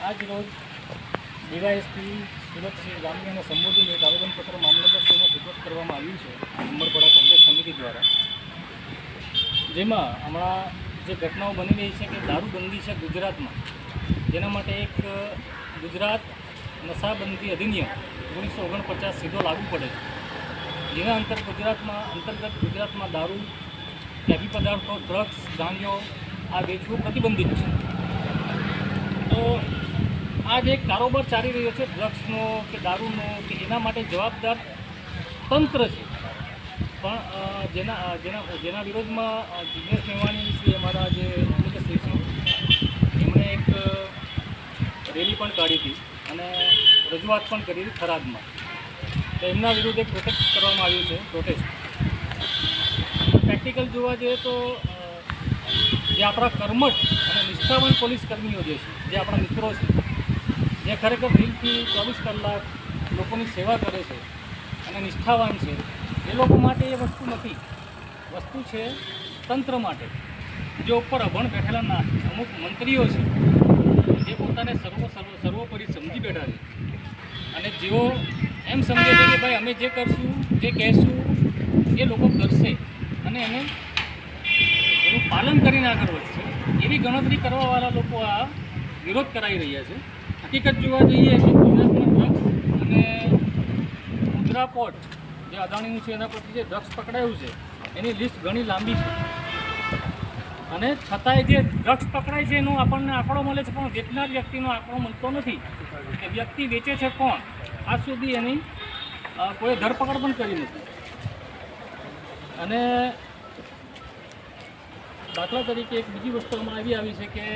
આજ રોજ ડીવાયએસપી સુરતસિંહ ગામીને સંબોધીને એક આવેદનપત્ર મામલતદારશ્રીને સુપરત કરવામાં આવ્યું છે ઉમરપાડા કોંગ્રેસ સમિતિ દ્વારા, જેમાં હમણાં જે ઘટનાઓ બની રહી છે કે દારૂબંધી છે ગુજરાતમાં, જેના માટે એક ગુજરાત નશાબંધી અધિનિયમ 1949 સીધો લાગુ પડે છે, જેના અંતર્ગત ગુજરાતમાં દારૂ, કેફી પદાર્થો, ડ્રગ્સ, ગાંજો આ વેચવું પ્રતિબંધિત છે. તો આ જે કારોબાર ચાલી રહ્યો છે ડ્રગ્સનો કે દારૂનો, કે એના માટે જવાબદાર તંત્ર છે, પણ જેના વિરોધમાં જિગ્નેશ મેવાણી શ્રી અમારા જે શ્રી છે એમણે એક રેલી પણ કાઢી હતી અને રજૂઆત પણ કરી હતી થરાદમાં. તો એમના વિરુદ્ધ એક પ્રોટેસ્ટ કરવામાં આવ્યું છે. પ્રેક્ટિકલ જોવા જઈએ તો જે આપણા કર્મઠ અને નિષ્ઠાવાન પોલીસ કર્મીઓ જે છે, જે આપણા મિત્રો છે, જે ખરેખર દિલથી 24 કલાક લોકોની સેવા કરે છે અને નિષ્ઠાવાન છે, એ લોકો માટે એ વસ્તુ નથી. વસ્તુ છે તંત્ર માટે, જે ઉપર અભણ બેઠેલા અમુક મંત્રીઓ છે, જે પોતાને સર્વોપરી સમજી બેઠા છે અને જેઓ એમ સમજે છે કે ભાઈ અમે જે કરશું, જે કહેશું એ લોકો કરશે અને એનું પાલન કરીને આગળ વધશે, એવી ગણતરી કરવાવાળા લોકો આ વિરોધ કરાવી રહ્યા છે. હકીકત જોવા જઈએ તો ગુજરાતમાં ડ્રગ્સ અને મુદ્રા પોર્ટ જે અદાણીનું છે એના પરથી જે ડ્રગ્સ પકડાયું છે એની લિસ્ટ ઘણી લાંબી છે, અને છતાંય જે ડ્રગ્સ પકડાય છે એનો આપણને આંકડો મળે છે, પણ વેચનાર વ્યક્તિનો આંકડો મળતો નથી કે વ્યક્તિ વેચે છે કોણ. આજ સુધી એની કોઈ ધરપકડ પણ કરી નથી. અને દાખલા તરીકે એક બીજી વસ્તુ હમણાં આવી છે કે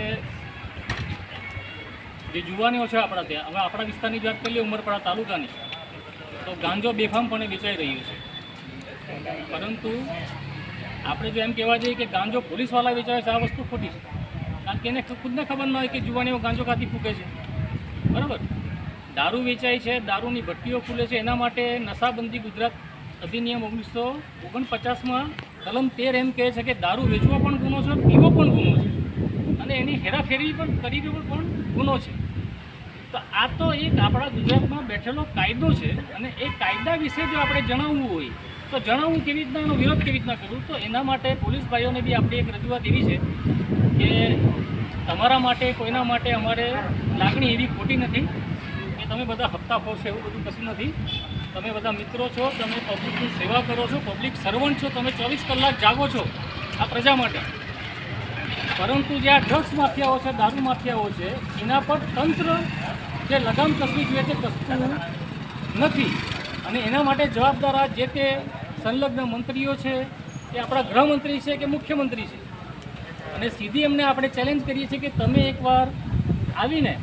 જે જુવાનીઓ છે આપણા ત્યાં, હવે આપણા વિસ્તારની વાત કરીએ ઉમરપાડા તાલુકાની, તો ગાંજો બેફામપણે વેચાઈ રહ્યું છે. પરંતુ આપણે જો એમ કહેવા જઈએ કે ગાંજો પોલીસવાળા વેચાવે છે, આ વસ્તુ ખોટી છે. કારણ કે એને ખુદને ખબર ન હોય કે જુવાનીઓ ગાંજો ખાતી ફૂંકે છે. બરાબર, દારૂ વેચાય છે, દારૂની ભટ્ટીઓ ખુલે છે, એના માટે નશાબંધી ગુજરાત અધિનિયમ 1949માં કલમ 13 એમ કહે છે કે દારૂ વેચવો પણ ગુનો છે, પીવો પણ ગુનો છે, અને એની હેરાફેરી પણ કરવી પણ ગુનો છે. તો આ તો એક આપણા ગુજરાતમાં બેઠેલો કાયદો છે, અને એ કાયદા વિશે જો આપણે જણાવવું હોય તો જણાવવું કેવી રીતના, એનો વિરોધ કેવી રીતના કરવું, તો એના માટે પોલીસ ભાઈઓને બી આપણી એક રજૂઆત એવી છે કે તમારા માટે, કોઈના માટે અમારે લાગણી એવી ખોટી નથી કે તમે બધા હપ્તા ફોડશો, એવું બધું કશું નથી. તમે બધા મિત્રો છો, તમે પબ્લિકની સેવા કરો છો, પબ્લિક સર્વન્ટ છો, તમે 24 કલાક જાગો છો આ પ્રજા માટે. પરંતુ જે આ ડ્રગ્સ માફિયાઓ છે, દારૂ માફિયાઓ છે, એના પર તંત્ર જે લગામ કસવી જોઈએ તે કસતું નથી, અને એના માટે જવાબદાર આ જે તે સંલગ્ન મંત્રીઓ છે, એ આપણા ગૃહમંત્રી છે કે મુખ્યમંત્રી છે. અને સીધી એમને આપણે ચેલેન્જ કરીએ છીએ કે તમે એકવાર આવીને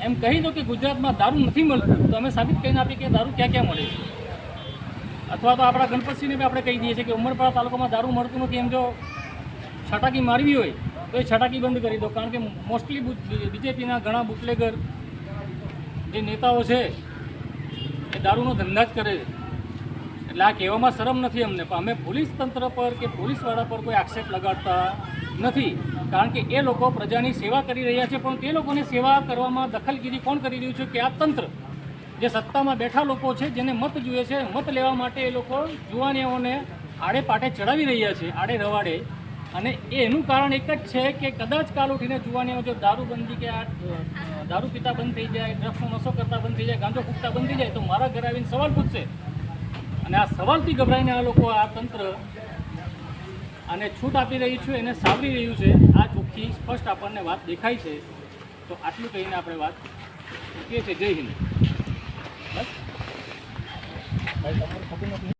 એમ કહી દો કે ગુજરાતમાં દારૂ નથી મળતું, તો અમે સાબિત કરીને આપીએ કે દારૂ ક્યાં ક્યાં મળે છે. અથવા તો આપણા ગણપતસિંહને બી આપણે કહી દઈએ છીએ કે ઉમરપાડા તાલુકામાં દારૂ મળતું નથી, એમ જો છટાકી મારવી હોય તો એ છટાકી બંધ કરી દો. કારણ કે મોસ્ટલી બીજેપીના ઘણા બુટલેગર જે નેતાઓ છે એ દારૂનો ધંધા જ કરે છે. એટલે આ કહેવામાં શરમ નથી અમને, પણ અમે પોલીસ તંત્ર પર કે પોલીસવાળા પર કોઈ આક્ષેપ લગાડતા નથી. કારણ કે એ લોકો પ્રજાની સેવા કરી રહ્યા છે, પણ તે લોકોની સેવા કરવામાં દખલગીરી કોણ કરી રહ્યું છે કે આ તંત્ર, જે સત્તામાં બેઠા લોકો છે, જેને મત જોઈએ છે, મત લેવા માટે એ લોકો જુવાનીઓને આડે પાટે ચડાવી રહ્યા છે, આડે રવાડે. અને એનું કારણ એક જ છે કે કદાચ કાલ ઉઠીને જુવાનીઓ જો દારૂબંધી કે આ દારૂ પીતા બંધ થઈ જાય, ડ્રગ્સનો નશો કરતા બંધ થઈ જાય, ગાંજો ફૂંકતા બંધ થઈ જાય, તો મારા ઘરે આવીને સવાલ પૂછશે. અને આ સવાલથી ગભરાઈને આ લોકો, આ તંત્ર આને છૂટ આપી રહ્યું છે, એને સાવરી રહ્યું છે. આ ચોખ્ખી સ્પષ્ટ આપણને વાત દેખાય છે. તો આટલું કહીને આપણે વાત મૂકીએ છીએ. જય હિન્દ. બસ ભાઈ, તમારું ખબર નથી.